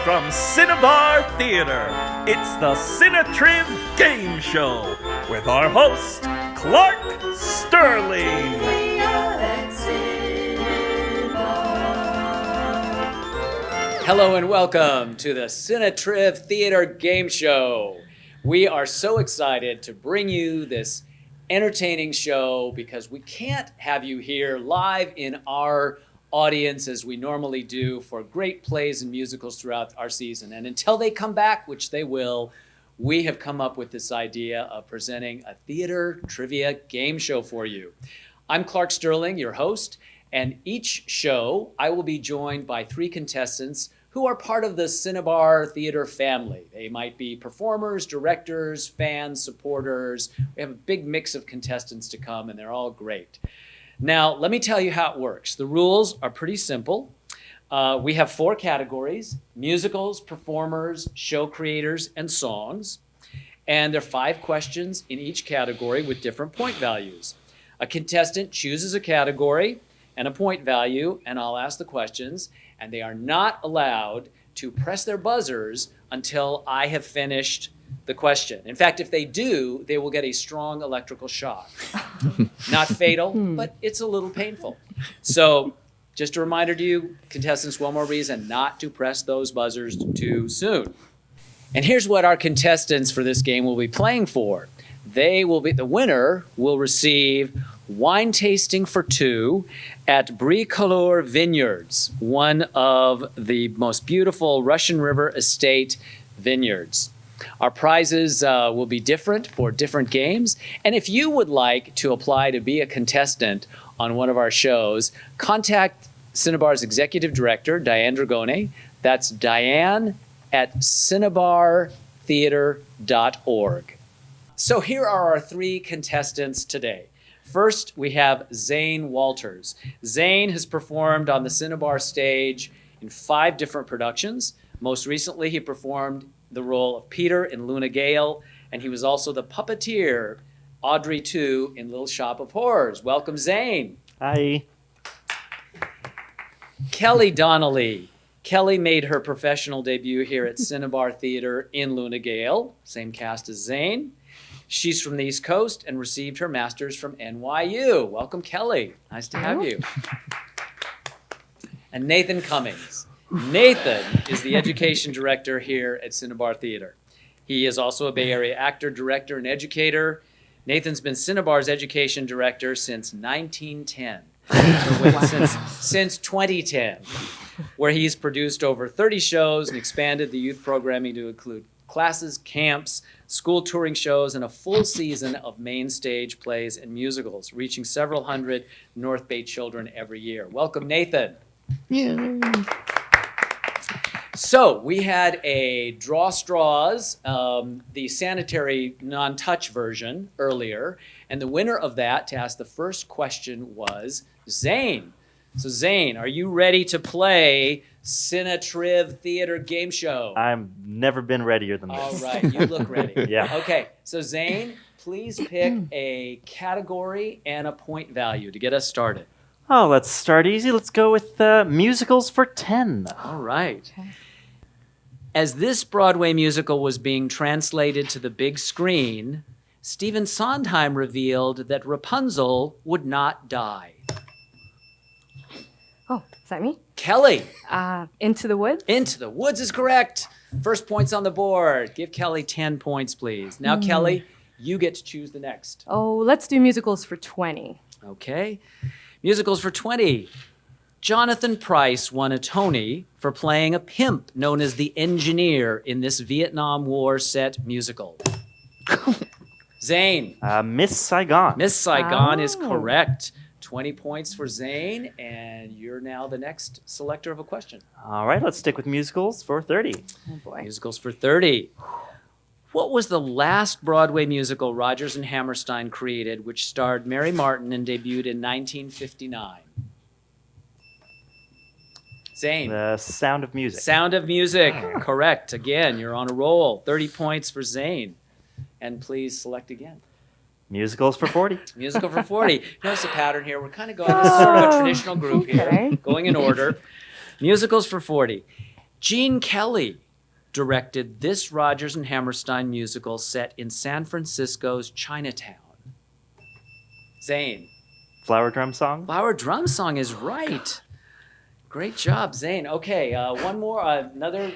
from CinnaTriv Theater, it's the CinnaTriv Game Show with our host, Clark Sterling. Hello and welcome to the CinnaTriv Theater Game Show. We are so excited to bring you this entertaining show because we can't have you here live in our audience as we normally do for great plays and musicals throughout our season. And until they come back, which they will, we have come up with this idea of presenting a theater trivia game show for you. I'm Clark Sterling, your host, and each show I will be joined by three contestants who are part of the CinnaTriv Theater family. They might be performers, directors, fans, supporters. We have a big mix of contestants to come, and they're all great. Now, let me tell you how it works. The rules are pretty simple. We have 4 categories: musicals, performers, show creators, and songs. And there are 5 questions in each category with different point values. A contestant chooses a category and a point value, and I'll ask the questions, and they are not allowed to press their buzzers until I have finished the question. In fact, if they do, they will get a strong electrical shock. Not fatal, but it's a little painful. So just a reminder to you, contestants, one more reason not to press those buzzers too soon. And here's what our contestants for this game will be playing for. The winner will receive wine tasting for 2 at Bricoleur Vineyards, one of the most beautiful Russian River estate vineyards. Our prizes will be different for different games. And if you would like to apply to be a contestant on one of our shows, contact Cinnabar's executive director, Diane Dragone. That's Diane at cinnabartheater.org. So here are our 3 contestants today. First, we have Zane Walters. Zane has performed on the Cinnabar stage in 5 different productions. Most recently, he performed the role of Peter in Luna Gale, and he was also the puppeteer, Audrey 2, in Little Shop of Horrors. Welcome, Zane. Hi. Kelly Donnelly. Kelly made her professional debut here at Cinnabar Theater in Luna Gale, same cast as Zane. She's from the East Coast and received her master's from NYU. Welcome, Kelly. Nice to have you. And Nathan Cummings. Nathan is the education director here at Cinnabar Theater. He is also a Bay Area actor, director, and educator. Nathan's been Cinnabar's education director since 1910. Since 2010, where he's produced over 30 shows and expanded the youth programming to include classes, camps, school touring shows, and a full season of main stage plays and musicals, reaching several hundred North Bay children every year. Welcome, Nathan. Yay. So we had a draw straws, the sanitary non-touch version earlier, and the winner of that to ask the first question was Zane. So Zane, are you ready to play CinnaTriv Theater Game Show? I've never been readier than this. All right, you look ready. Yeah. Okay, so Zane, please pick a category and a point value to get us started. Oh, let's start easy. Let's go with musicals for 10. All right. As this Broadway musical was being translated to the big screen, Stephen Sondheim revealed that Rapunzel would not die. Oh, is that me? Kelly. Into the Woods? Into the Woods is correct. First points on the board. Give Kelly 10 points, please. Now, Kelly, you get to choose the next. Oh, let's do musicals for 20. Okay. Musicals for 20. Jonathan Pryce won a Tony for playing a pimp known as the Engineer in this Vietnam War set musical. Zane. Miss Saigon. Miss Saigon is Oh. correct. 20 points for Zane, and you're now the next selector of a question. All right, let's stick with musicals for 30. Oh, boy. Musicals for 30. What was the last Broadway musical Rodgers and Hammerstein created, which starred Mary Martin and debuted in 1959? Zane. The Sound of Music. Sound of Music. Correct. Again, you're on a roll. 30 points for Zane. And please select again. Musicals for 40. Musical for 40. Notice a pattern here. We're kind of going, this is sort of a traditional group Okay. here, going in order. Musicals for 40. Gene Kelly directed this Rodgers and Hammerstein musical set in San Francisco's Chinatown. Zane. Flower Drum Song? Flower Drum Song is right. Great job, Zane. Okay, one more, another.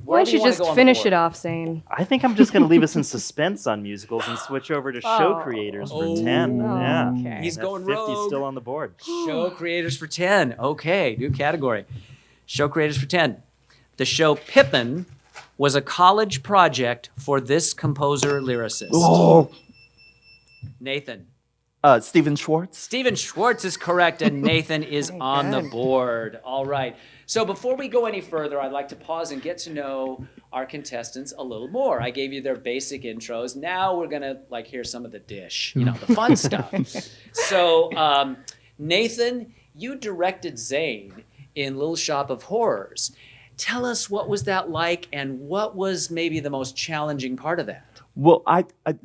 Why don't you just finish it off, Zane? I think I'm just going to leave us in suspense on musicals and switch over to show creators for 10. Yeah. Okay. He's going 50 rogue. still on the board. Show creators for 10. Okay, new category. Show creators for 10. The show Pippin was a college project for this composer-lyricist. Oh, Nathan. Stephen Schwartz. Stephen Schwartz is correct, and Nathan is on the board. All right. So before we go any further, I'd like to pause and get to know our contestants a little more. I gave you their basic intros. Now we're going to hear some of the dish, the fun stuff. So Nathan, you directed Zane in Little Shop of Horrors. Tell us, what was that like, and what was maybe the most challenging part of that? Well,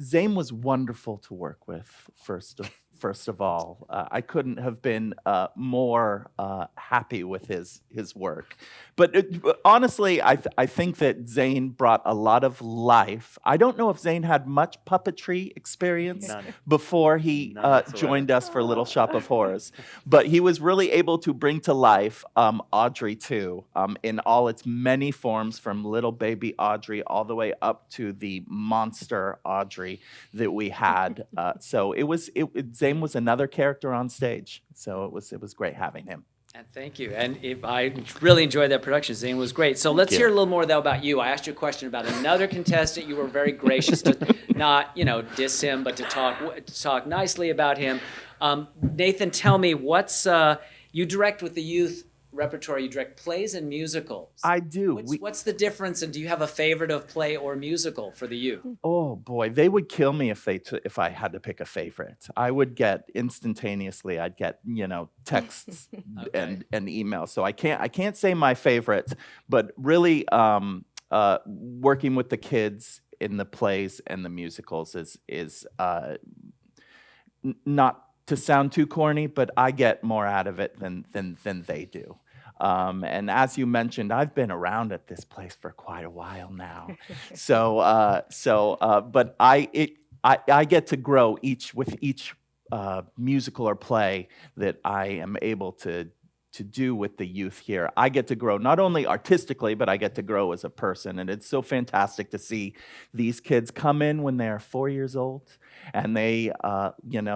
Zane was wonderful to work with. First of all, I couldn't have been more happy with his work. But honestly, I think that Zane brought a lot of life. I don't know if Zane had much puppetry experience before he joined us for Little Shop of Horrors, but he was really able to bring to life Audrey too, in all its many forms, from little baby Audrey all the way up to the monster Audrey that we had. So Zane was another character on stage, so it was great having him. And thank you. And I really enjoyed that production. Zane was great. So let's hear a little more, though, about you. I asked you a question about another contestant. You were very gracious to not, diss him, but to talk nicely about him. Nathan, tell me, you direct with the youth repertoire, you direct plays and musicals. I do. What's the difference, and do you have a favorite of play or musical for the youth? Oh boy, they would kill me if I had to pick a favorite. I would get instantaneously. I'd get texts and emails. So I can't say my favorite, but really working with the kids in the plays and the musicals is not to sound too corny, but I get more out of it than they do. And as you mentioned, I've been around at this place for quite a while now. But I get to grow with each musical or play that I am able to do with the youth here. I get to grow not only artistically, but I get to grow as a person. And it's so fantastic to see these kids come in when they're 4 years old, and they,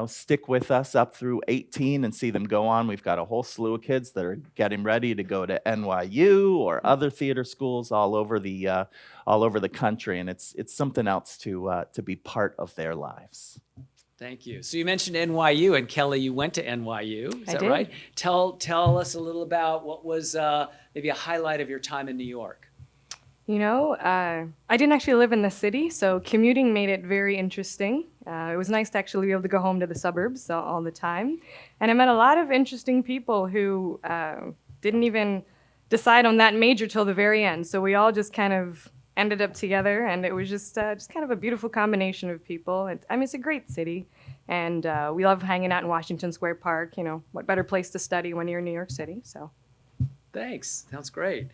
stick with us up through 18 and see them go on. We've got a whole slew of kids that are getting ready to go to NYU or other theater schools all over the country, and it's something else to be part of their lives. Thank you. So you mentioned NYU, and Kelly, you went to NYU. Is that did. right? Tell us a little about what was maybe a highlight of your time in New York. I didn't actually live in the city, so commuting made it very interesting. It was nice to actually be able to go home to the suburbs all the time. And I met a lot of interesting people who didn't even decide on that major till the very end. So we all just kind of ended up together, and it was just kind of a beautiful combination of people. It's a great city, and we love hanging out in Washington Square Park. What better place to study when you're in New York City? So, thanks. Sounds great.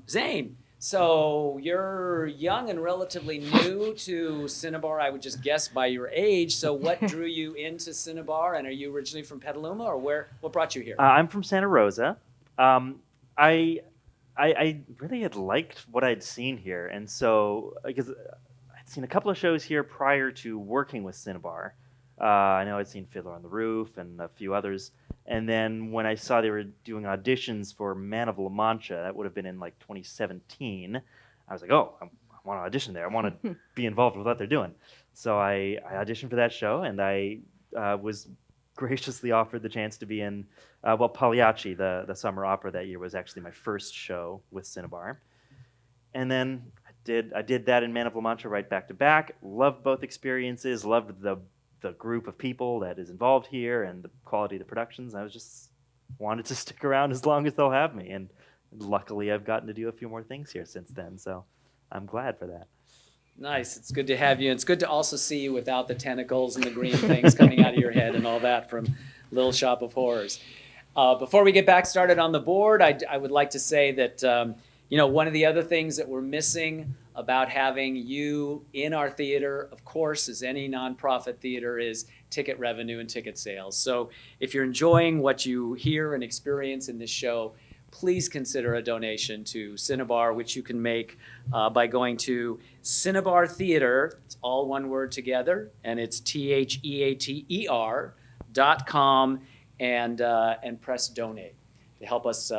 Zane, so you're young and relatively new to Cinnabar, I would just guess by your age. So what drew you into Cinnabar, and are you originally from Petaluma, or what brought you here? I'm from Santa Rosa. I really had liked what I'd seen here, and so because I'd seen a couple of shows here prior to working with Cinnabar. I know I'd seen Fiddler on the Roof and a few others, and then when I saw they were doing auditions for Man of La Mancha, that would have been in 2017, I was like, oh, I want to audition there. I want to be involved with what they're doing. So I auditioned for that show, and I was graciously offered the chance to be in, Pagliacci, the summer opera that year was actually my first show with Cinnabar. And then I did that in Man of La Mancha right back to back. Loved both experiences, loved the group of people that is involved here and the quality of the productions. I was just wanted to stick around as long as they'll have me. And luckily I've gotten to do a few more things here since then, so I'm glad for that. Nice. It's good to have you. It's good to also see you without the tentacles and the green things coming out of your head and all that from Little Shop of Horrors. Before we get back started on the board, I would like to say that You know, one of the other things that we're missing about having you in our theater, of course, as any nonprofit theater, is ticket revenue and ticket sales. So if you're enjoying what you hear and experience in this show, please consider a donation to Cinnabar, which you can make by going to CinnaTriv Theater, it's all one word together, and it's theater.com, and press donate to help us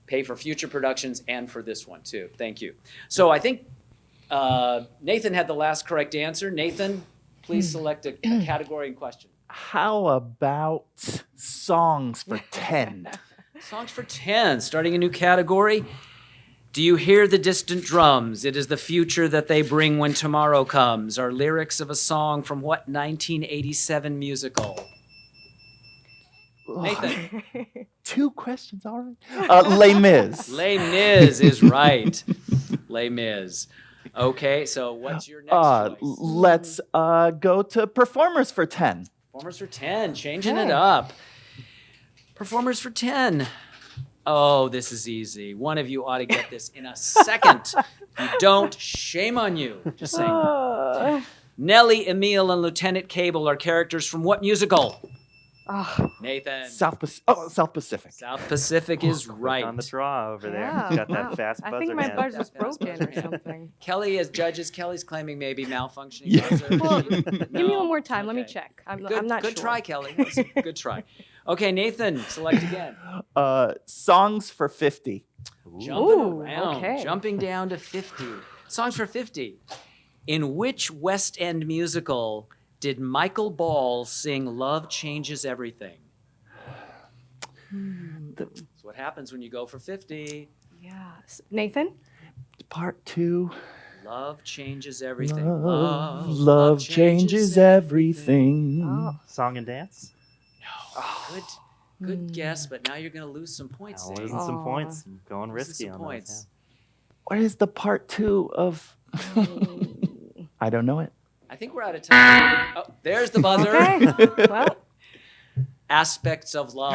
pay for future productions and for this one too. Thank you. So I think Nathan had the last correct answer. Nathan, please select a category and question. How about songs for 10? Songs for 10, starting a new category. Do you hear the distant drums? It is the future that they bring when tomorrow comes. Are lyrics of a song from what 1987 musical? Nathan. 2 questions already. Les Mis. Les Mis is right. Les Mis. Okay, so what's your next choice? Let's go to performers for 10. Performers for 10, changing it up. Performers for 10. Oh, this is easy. One of you ought to get this in a second. If you don't, shame on you. Just saying. Nellie, Emile, and Lieutenant Cable are characters from what musical? Nathan. South Pacific. South Pacific is right. On the draw over there. Yeah, Got wow. that fast buzzer. I think my man. buzz was broken or something. Kelly, as judges, Kelly's claiming maybe malfunctioning Yeah. buzzer. Well, give me one more time. Let me Okay. check. I'm Good, not good sure. try, Kelly. That was a good try. Okay, Nathan, select again. Songs for 50. Jumping Ooh, around, okay. jumping down to 50. Songs for 50. In which West End musical did Michael Ball sing Love Changes Everything? That's what happens when you go for 50. Yes. Nathan? Part 2. Love changes everything. Love changes everything. Oh. Song and dance? Good guess, but now you're going to lose some points. Oh, Zane. losing some Aw. points. Going Losing risky some on points. What is the part 2 of? I don't know it. I think we're out of time. Oh, there's the buzzer. Okay. Well, Aspects of love.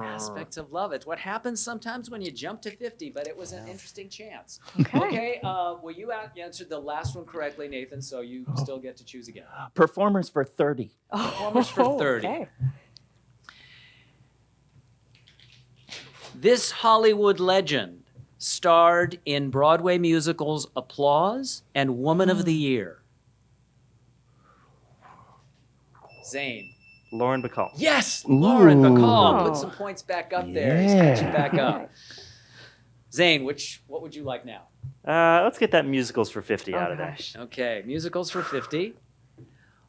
Aspects of love. It's what happens sometimes when you jump to 50, but it was an interesting chance. okay. Well, you answered the last one correctly, Nathan, so you still get to choose again. Performers for 30. Performers for 30. Okay. This Hollywood legend starred in Broadway musicals Applause and Woman of the Year. Zane. Lauren Bacall. Yes, Lauren Bacall. Ooh. Put some points back up there. He's catching back up. Zane, what would you like now? Let's get that musicals for 50 out of there. Gosh. Okay, musicals for 50.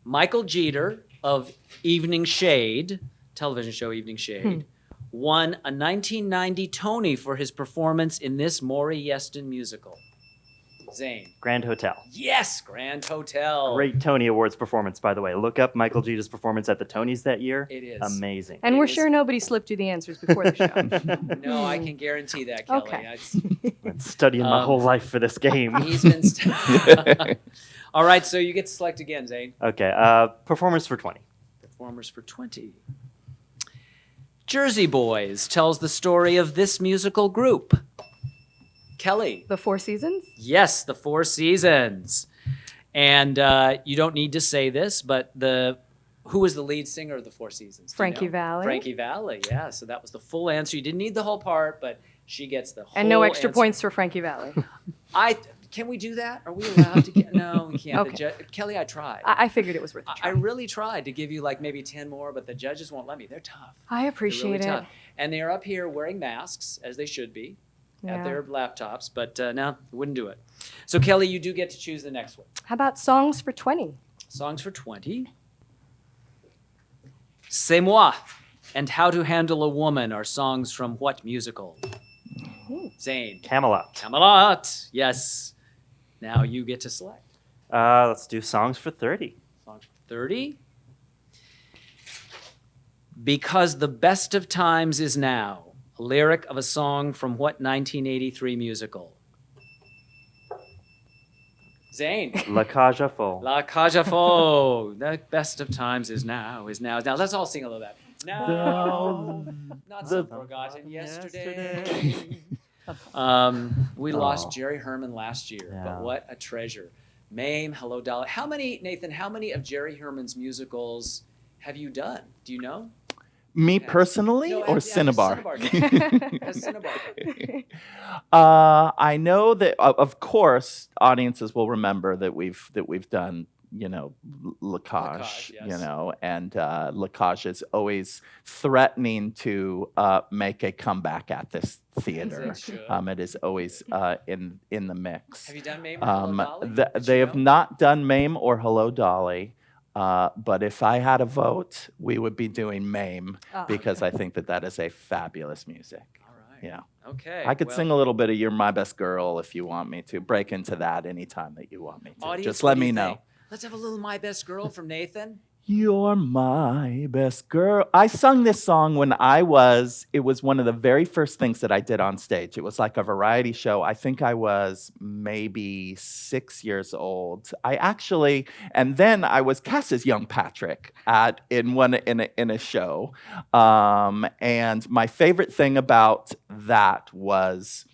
Michael Jeter of Evening Shade, television show Evening Shade, won a 1990 Tony for his performance in this Maury Yeston musical. Zane. Grand Hotel. Yes, Grand Hotel. Great Tony Awards performance, by the way. Look up Michael Jeter's performance at the Tonys that year. It is. Amazing. And It we're is- sure nobody slipped you the answers before the show. No, I can guarantee that, Kelly. Okay. Been studying my whole life for this game. He's been. All right, so you get to select again, Zane. Okay, performers for 20. Performers for 20. Jersey Boys tells the story of this musical group. Kelly. The Four Seasons? Yes, the Four Seasons. And you don't need to say this, but who was the lead singer of the Four Seasons? Do you Frankie know? Valli. Frankie Valli, yeah. So that was the full answer. You didn't need the whole part, but she gets the whole And no extra answer. points for Frankie Valli. Can we do that? Are we allowed to get? No, we can't. Okay. Kelly, I tried. I figured it was worth a I try. really tried to give you like maybe 10 more, but the judges won't let me. They're tough. I They're appreciate really it. tough. And they're up here wearing masks, as they should be, at Yeah. their laptops, but no, wouldn't do it. So, Kelly, you do get to choose the next one. How about songs for 20? Songs for 20. C'est moi and How to Handle a Woman are songs from what musical? Zane. Camelot. Camelot. Yes. Now you get to select. Let's do songs for 30. Song 30. Because the best of times is now, a lyric of a song from what 1983 musical? Zane. La Cage aux Folles. La Cage aux Folles. The best of times is now, is now. Now let's all sing a little bit. Now, not so forgotten yesterday. We lost Oh. Jerry Herman last year, Yeah. but what a treasure. Mame, Hello Dolly. Nathan, how many of Jerry Herman's musicals have you done? Do you know? Me Yes. personally No, or has Cinnabar? Has Cinnabar. I know that, of course, audiences will remember that we've done, Lacage, Lacage, yes. and Lacage is always threatening to make a comeback at this theater. It should. It is always in the mix. Have you done Mame or Hello Dolly? Did They you have know? not done Mame or Hello Dolly. But if I had a vote, we would be doing Mame because I think that is a fabulous music. All right. Yeah. Okay. I could sing a little bit of You're My Best Girl if you want me to. Break into that anytime that you want me to. Audience, Just what let do me you know. think? Let's have a little My Best Girl from Nathan. You're my best girl. I sung this song when it was one of the very first things that I did on stage. It was like a variety show. I think I was maybe 6 years old. And then I was cast as young Patrick in a show. And my favorite thing about that was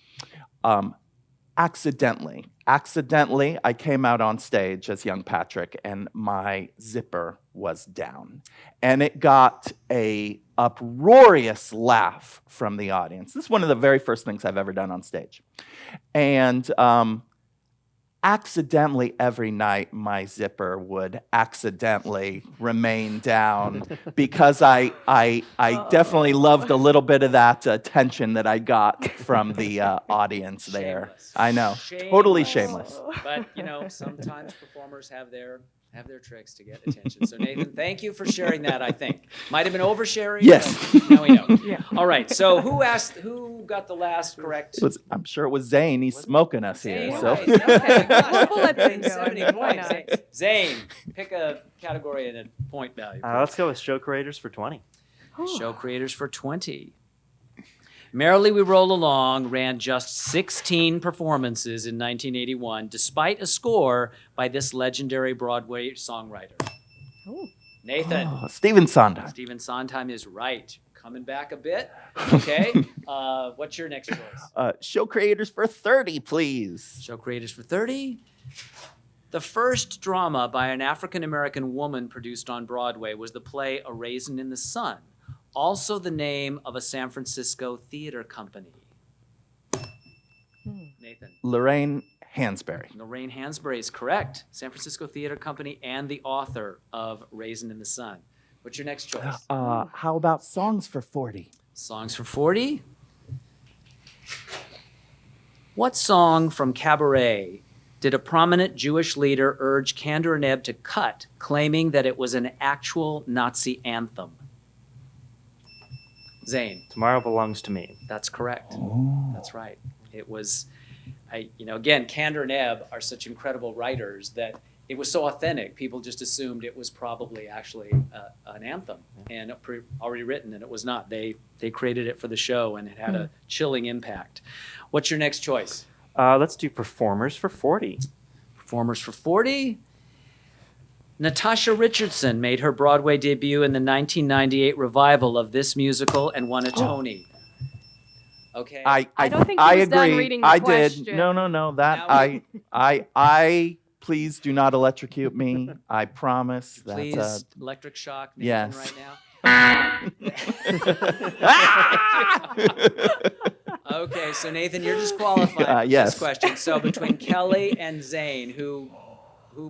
accidentally, I came out on stage as young Patrick and my zipper was down. And it got a uproarious laugh from the audience. This is one of the very first things I've ever done on stage. And accidentally every night my zipper would accidentally remain down because I definitely loved a little bit of that attention that I got from the audience there. Shameless. I know, totally shameless. But sometimes performers have their tricks to get attention. So Nathan, thank you for sharing that. I think might have been oversharing. Yes. But now we know. Yeah. All right. So who got the last correct? I'm sure it was Zane. He's smoking us here. Zane, So nice. Okay, gosh, We'll let Zane go. 70 Why points. not? Zane, pick a category and a point value. Let's go with show creators for 20. Show creators for 20. Merrily We Roll Along ran just 16 performances in 1981, despite a score by this legendary Broadway songwriter. Oh. Nathan. Stephen Sondheim. Stephen Sondheim is right. Coming back a bit. Okay. What's your next choice? Show creators for 30, please. Show creators for 30. The first drama by an African-American woman produced on Broadway was the play A Raisin in the Sun, also the name of a San Francisco theater company. Nathan. Lorraine Hansberry. Lorraine Hansberry is correct. San Francisco Theater Company and the author of Raisin in the Sun. What's your next choice? How about Songs for 40? Songs for 40. What song from Cabaret did a prominent Jewish leader urge Kander and Ebb to cut, claiming that it was an actual Nazi anthem? Zane. Tomorrow Belongs to Me. That's correct. Oh. That's right. It was, again, Kander and Ebb are such incredible writers that it was so authentic. People just assumed it was probably actually an anthem and already written, and it was not. They created it for the show, and it had a chilling impact. What's your next choice? Let's do performers for 40. Performers for 40. Natasha Richardson made her Broadway debut in the 1998 revival of this musical and won a Tony. Okay. I don't think he was agree. done reading the I question. did. No. That Now I please do not electrocute me. I promise. Please, That's electric shock Nathan yes. right now. Okay, so Nathan, you're disqualified for yes. this question. So between Kelly and Zane, who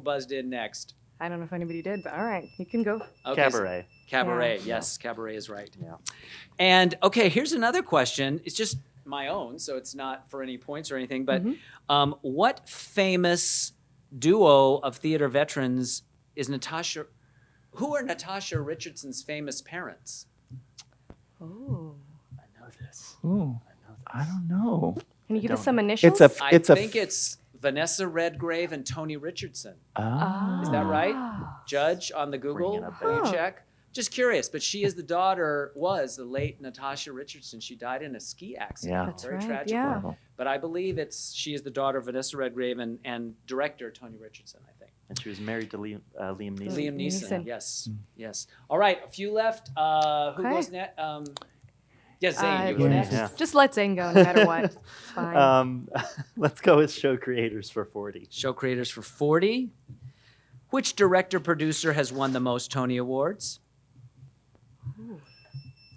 buzzed in next? I don't know if anybody did, but all right, you can go. Okay, Cabaret. Cabaret, Yeah. yes, Cabaret is right. Yeah. And okay, here's another question. It's just my own, so it's not for any points or anything. But what famous duo of theater veterans is Natasha? Who are Natasha Richardson's famous parents? Oh. I know this. Ooh, I don't know. Can you give us don't some know. initials? I think it's Vanessa Redgrave and Tony Richardson. Is that right? Judge on the Google, Ringing a will you bell. check? Just curious, but she is the daughter, was the late Natasha Richardson. She died in a ski accident. Yeah. That's Very right, tragic. yeah. But I believe she is the daughter of Vanessa Redgrave and director Tony Richardson, I think. And she was married to Liam Neeson. Liam Neeson. Neeson. Yes. Yes. All right, a few left. Who Okay. goes next? Yes, Zane, you go Yeah, next. Yeah. just let Zane go no matter what. It's fine. Let's go with show creators for 40. Show creators for 40. Which director-producer has won the most Tony Awards?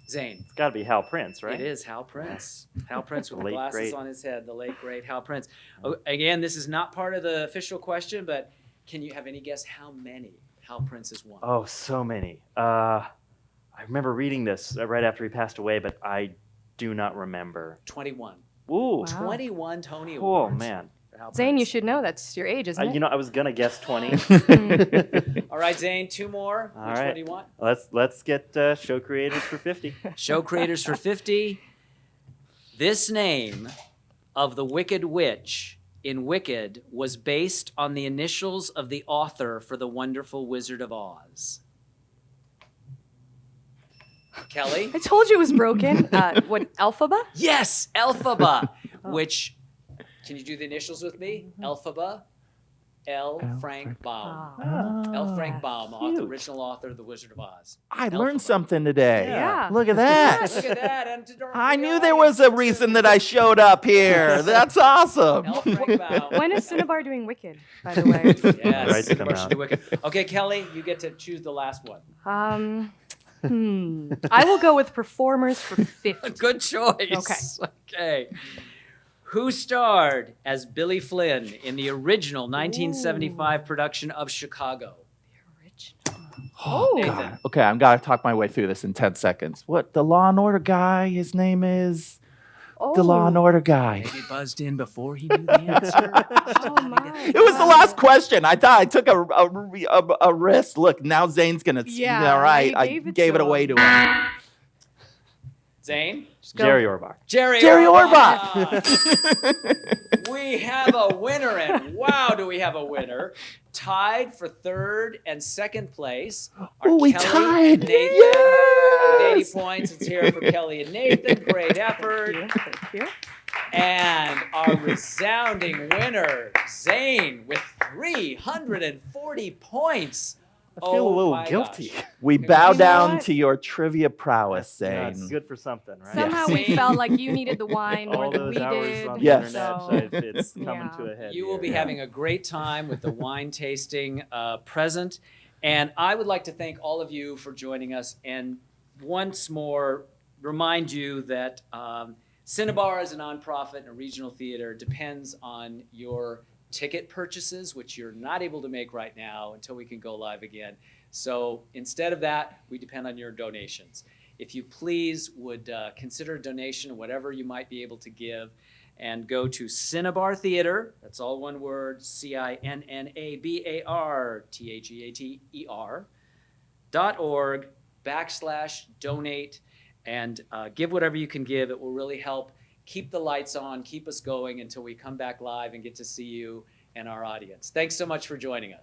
Zane. It's got to be Hal Prince, right? It is Hal Prince. Hal Prince with the Late, glasses great. on his head, the late, great Hal Prince. Oh, again, this is not part of the official question, but can you have any guess how many Hal Prince has won? Oh, so many. I remember reading this right after he passed away, but I do not remember. 21. Ooh. Wow. 21 Tony Oh, Awards. man. for Hal Zane, you Prince. should know that's your age, isn't it? I was going to guess 20. All right, Zane, 2 more. All Which right. one do you want? Let's get show creators for 50. Show creators for 50. This name of the Wicked Witch in Wicked was based on the initials of the author for The Wonderful Wizard of Oz. Kelly? I told you it was broken. What, Elphaba? Yes, Elphaba, which, can you do the initials with me? Elphaba, L. Frank Baum. Oh. L. Frank Baum, cute. original author of The Wizard of Oz. I learned Elphaba. something today. Yeah. Look at Yes, that. look at that. And to I knew there was a reason that I showed up here. That's awesome. L. Frank Baum. When is Cinnabar doing Wicked, by the way? Yes, Right to come Cinnabar should out. do Wicked. Okay, Kelly, you get to choose the last one. I will go with performers for 50. Good choice. Okay. Okay. Who starred as Billy Flynn in the original 1975 production of Chicago? Oh, Nathan. God. Okay, I'm going to talk my way through this in 10 seconds. What, the Law and Order guy? His name is the Law and Order guy. Maybe buzzed in before he knew the answer. Oh, my. It was the last question. I thought I took a risk. Look, now Zane's going to... Yeah, all right, you I gave it gave to it away him. to him. Zane? Go. Jerry Orbach. Jerry Orbach. We have a winner, and wow, do we have a winner. Tied for third and second place are Ooh, we Kelly tied. and Nathan with 80 Yes. points. Let's hear it for Kelly and Nathan. Great effort. Thank you. And our resounding winner, Zane, with 340 points. I feel a little my guilty. gosh. We bow You know down what? to your trivia prowess, Yeah, Zane. it's good for something, right? Somehow Yeah. we felt like you needed the wine more All than those we hours did. on the Yes. internet, so- it's coming Yeah. to a head. You will here. be having a great time with the wine tasting present. And I would like to thank all of you for joining us. And once more, remind you that Cinnabar as a nonprofit and a regional theater depends on your ticket purchases, which you're not able to make right now until we can go live again. So instead of that, we depend on your donations. If you please would consider a donation, whatever you might be able to give, and go to Cinnabar Theater, that's all one word, CINNABAR THEATER.org/donate, and give whatever you can give. It will really help keep the lights on, keep us going until we come back live and get to see you and our audience. Thanks so much for joining us.